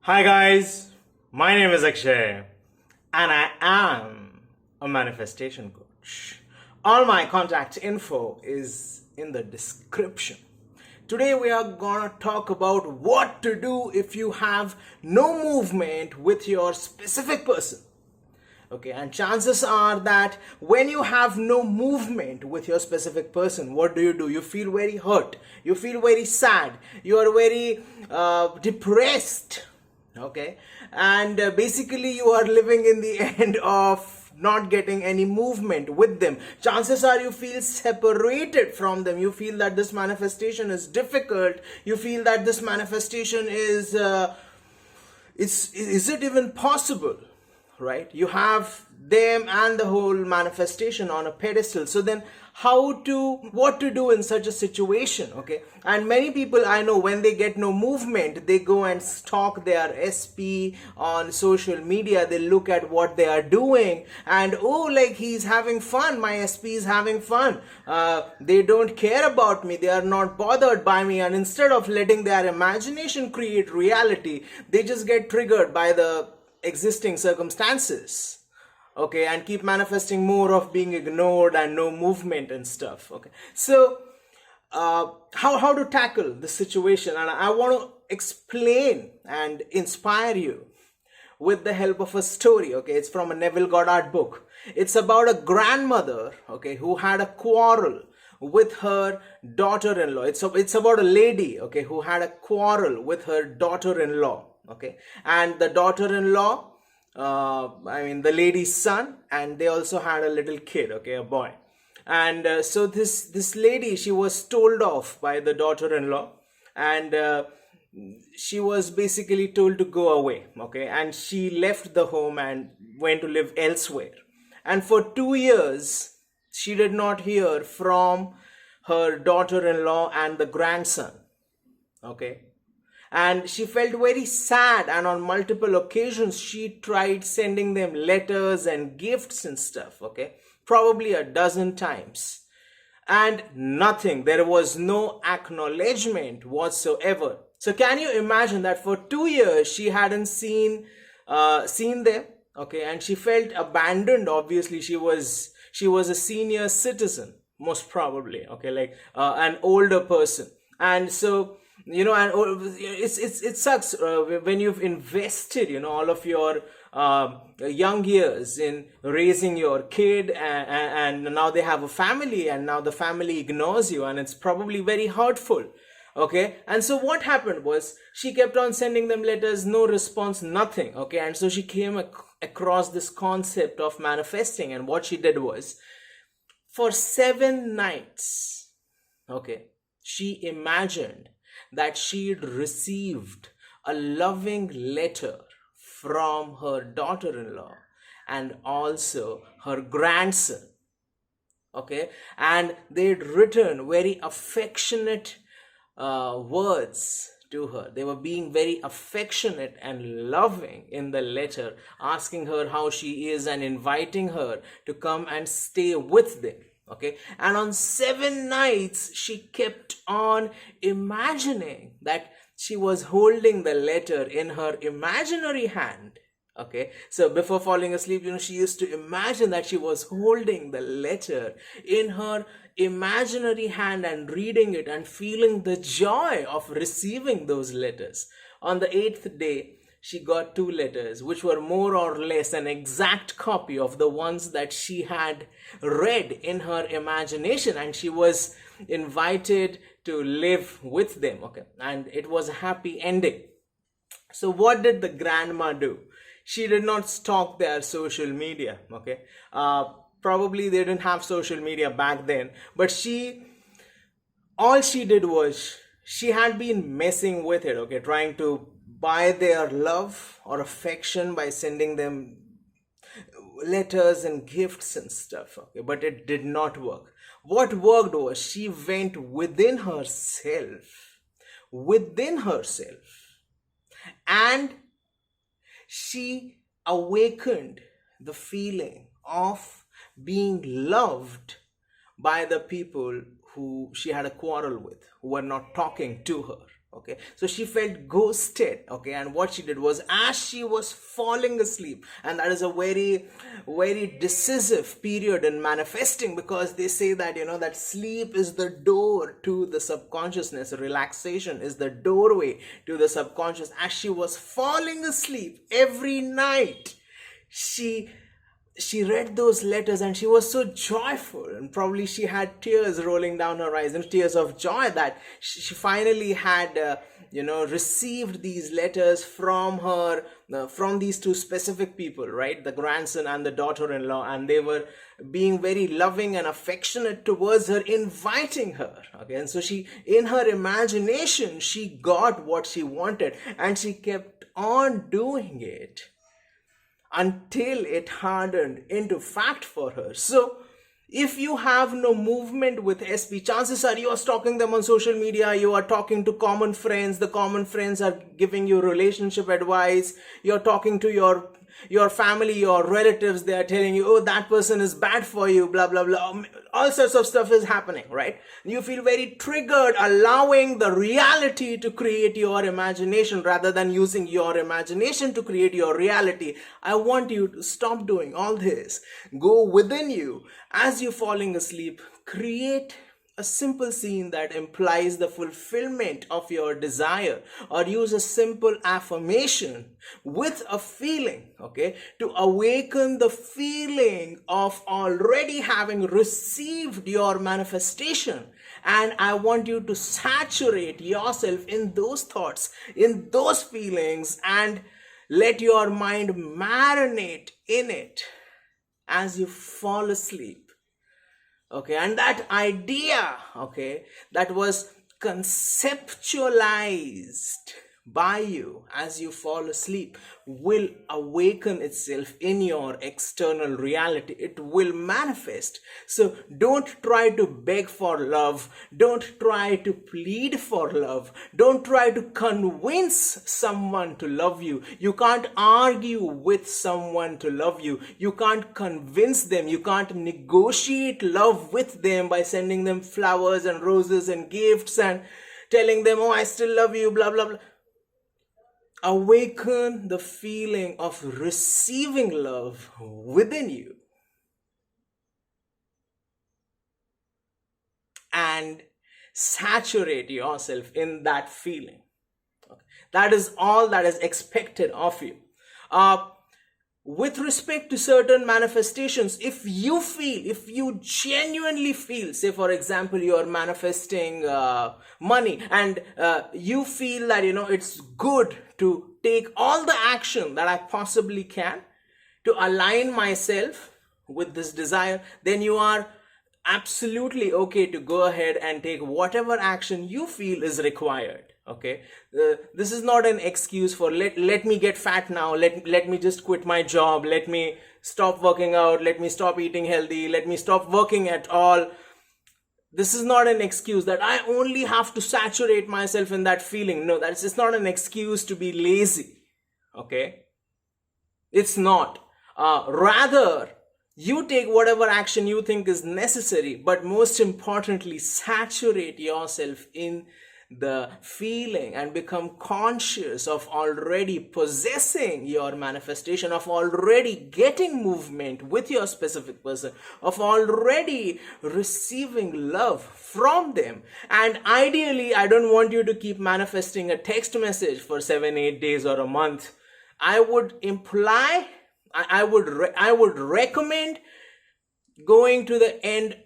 Hi guys, my name is Akshay and I am a manifestation coach. All my contact info is in the description. Today we are gonna talk about what to do if you have no movement with your specific person. Okay, and chances are that when you have no movement with your specific person, what do? You feel very hurt, you feel very sad, you are very depressed. Okay, and basically you are living in the end of not getting any movement with them. Chances are you feel separated from them, you feel that this manifestation is difficult, you feel that this manifestation is it even possible, right? You have them and the whole manifestation on a pedestal. So then what to do in such a situation? Okay, and many people I know, when they get no movement, they go and stalk their SP on social media. They look at what they are doing and, oh, like, he's having fun, my SP is having fun, they don't care about me, they are not bothered by me. And instead of letting their imagination create reality, they just get triggered by the existing circumstances, okay, and keep manifesting more of being ignored and no movement and stuff. Okay, so how to tackle the situation, and I want to explain and inspire you with the help of a story. Okay, it's from a Neville Goddard book. It's about a grandmother, okay, who had a quarrel with her daughter-in-law. It's about a lady, okay, who had a quarrel with her daughter-in-law. Okay, and the daughter-in-law, the lady's son, and they also had a little kid, okay, a boy. And so this lady, she was told off by the daughter-in-law, and she was basically told to go away. Okay, and she left the home and went to live elsewhere. And for 2 years, she did not hear from her daughter-in-law and the grandson. Okay, and she felt very sad, and on multiple occasions she tried sending them letters and gifts and stuff. Okay, probably a dozen times, and nothing. There was no acknowledgement whatsoever. So can you imagine that for 2 years she hadn't seen them? Okay, and she felt abandoned. Obviously she was a senior citizen, most probably, okay, like an older person. And so, and it sucks when you've invested, all of your young years in raising your kid, and now they have a family, and now the family ignores you, and it's probably very hurtful. Okay, and so what happened was, she kept on sending them letters, no response, nothing. Okay, and so she came across this concept of manifesting, and what she did was, for 7 nights, okay, she imagined that she'd received a loving letter from her daughter-in-law and also her grandson. Okay, and they'd written very affectionate words to her. They were being very affectionate and loving in the letter, asking her how she is and inviting her to come and stay with them. Okay, and on 7 nights she kept on imagining that she was holding the letter in her imaginary hand. Okay, so before falling asleep, she used to imagine that she was holding the letter in her imaginary hand and reading it and feeling the joy of receiving those letters. On the 8th day, she got 2 letters, which were more or less an exact copy of the ones that she had read in her imagination, and she was invited to live with them. Okay, and it was a happy ending. So what did the grandma do? She did not stalk their social media. Okay, probably they didn't have social media back then, but all she did was, she had been messing with it. Okay, trying to buy their love or affection by sending them letters and gifts and stuff. Okay, but it did not work. What worked was, she went within herself, and she awakened the feeling of being loved by the people who she had a quarrel with, who were not talking to her. Okay, so she felt ghosted. Okay, and what she did was, as she was falling asleep, and that is a very, very decisive period in manifesting, because they say that, that sleep is the door to the subconsciousness, relaxation is the doorway to the subconscious. As she was falling asleep every night, she read those letters, and she was so joyful, and probably she had tears rolling down her eyes, and tears of joy that she finally had received these letters from her, from these two specific people, right, the grandson and the daughter-in-law, and they were being very loving and affectionate towards her, inviting her. Okay, and so she, in her imagination, she got what she wanted, and she kept on doing it until it hardened into fact for her. So if you have no movement with SP, chances are you are stalking them on social media, you are talking to common friends, the common friends are giving you relationship advice, you're talking to your family, your relatives, they are telling you, oh, that person is bad for you, blah, blah, blah. All sorts of stuff is happening, right? You feel very triggered, allowing the reality to create your imagination rather than using your imagination to create your reality. I want you to stop doing all this. Go within you as you're falling asleep. Create a simple scene that implies the fulfillment of your desire, or use a simple affirmation with a feeling, okay, to awaken the feeling of already having received your manifestation. And I want you to saturate yourself in those thoughts, in those feelings, and let your mind marinate in it as you fall asleep. Okay, and that idea, okay, that was conceptualized by you as you fall asleep will awaken itself in your external reality. It will manifest. So don't try to beg for love. Don't try to plead for love. Don't try to convince someone to love you. You can't argue with someone to love you. You can't convince them. You can't negotiate love with them by sending them flowers and roses and gifts and telling them, oh, I still love you, blah, blah, blah. Awaken the feeling of receiving love within you, and saturate yourself in that feeling. Okay. That is all that is expected of you. With respect to certain manifestations, if you genuinely feel, say for example, you are manifesting money, and you feel that, it's good to take all the action that I possibly can to align myself with this desire, then you are absolutely okay to go ahead and take whatever action you feel is required. Okay, this is not an excuse for let me get fat now, let me just quit my job, let me stop working out, let me stop eating healthy, let me stop working at all. This is not an excuse that I only have to saturate myself in that feeling. No, it's not an excuse to be lazy. Okay, it's not. Rather, you take whatever action you think is necessary, but most importantly, saturate yourself in the feeling and become conscious of already possessing your manifestation, of already getting movement with your specific person, of already receiving love from them. And ideally, I don't want you to keep manifesting a text message for 7-8 days or a month. I would recommend going to the end.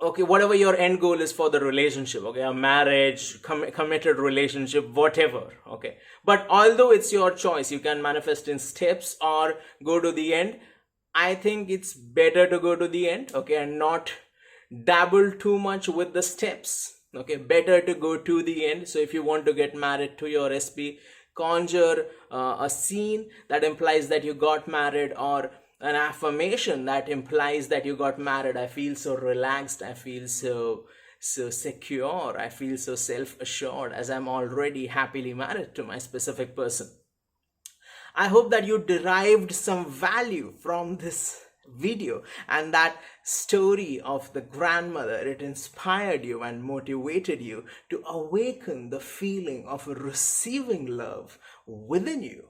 Okay, whatever your end goal is for the relationship, okay, a marriage, committed relationship, whatever, okay. But although it's your choice, you can manifest in steps or go to the end. I think it's better to go to the end, okay, and not dabble too much with the steps, okay. Better to go to the end. So if you want to get married to your SP, conjure a scene that implies that you got married, or an affirmation that implies that you got married. I feel so relaxed, I feel so secure, I feel so self-assured as I'm already happily married to my specific person. I hope that you derived some value from this video, and that story of the grandmother, it inspired you and motivated you to awaken the feeling of receiving love within you.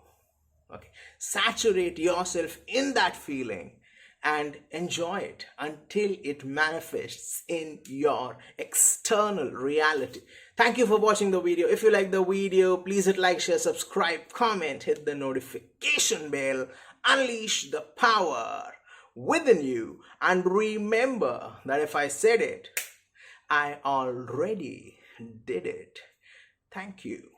Okay, saturate yourself in that feeling and enjoy it until it manifests in your external reality. Thank you for watching the video. If you like the video, please hit like, share, subscribe, comment, hit the notification bell, unleash the power within you, and remember that if I said it, I already did it. Thank you.